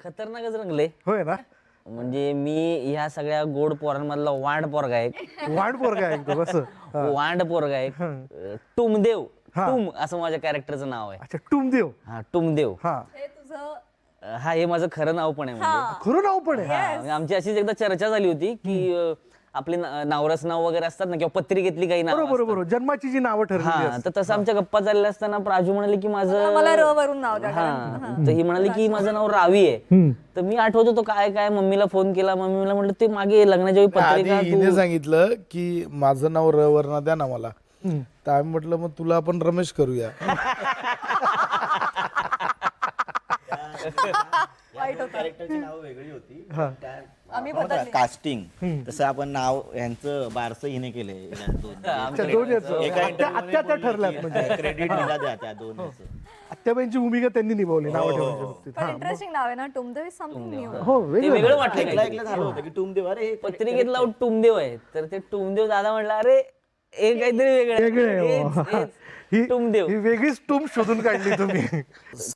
खतरनाकच रंगले. होय ना. म्हणजे मी ह्या सगळ्या गोड पोरांमधला वांड पोरगा आहे. वांड पोरगा आहे एकदम असं. वांड पोरगा आहे. टुमदेव, हा. टुम असं माझ्या कॅरेक्टरचं नाव आहे. अच्छा टुमदेव. हा टुमदेव. हा हे तुझं हा हे माझं खरं नाव पण आहे. म्हणजे खरं नाव पण आहे. हा, म्हणजे आमची अशीच एकदा चर्चा झाली होती की आपली नावरस नाव वगैरे असतात ना किंवा पत्रिकेतली काही नाव बरोबर बरोबर जन्माची जी नावं ठरलेली हा असतात. तर तसं आमच्या गप्पा चालल्या असताना प्राजू म्हणाली की माझं मला र वरून नाव द्या. हा तर ही म्हणाली की माझं नाव रावी आहे. तर मी आठवत होतो काय काय मम्मीला फोन केला. मम्मीला म्हटलं ते मागे लग्नाच्या वेळी आधी पत्रिका हिने सांगितलं की माझं नाव र वर्ण द्या ना मला. तर आम्ही म्हटलं मग तुला आपण रमेश करूया. कॅरेक्टरची नाव वेगळी होती. आम्ही कास्टिंग तसं आपण नाव यांचं बारसं हिने केलंय या अच्छा, दोन याचं. आत्या त्या ठरल्यात म्हणजे क्रेडिट मला द्या त्या दोन आत्याबाईंची भूमिका त्यांनी निभावली नाव ठेवण्याच्या बाबतीत. पण इंटरेस्टिंग नाव आहे ना टुमदेव इज समथिंग न्यू. हो ते वेगळं. वेगळं वाटलं ऐकलं काहीतरी. ऐकलं झालं होतं की टुमदेव अरे हे पत्रिकेतला टुमदेव आहे. तर ते टुमदेव दादा म्हटलं अरे हे काहीतरी वेगळं वेगळं आहे आहे. बुवा. हेच टुमदेव. ही वेगळीच टूम शोधून काढली तुम्ही.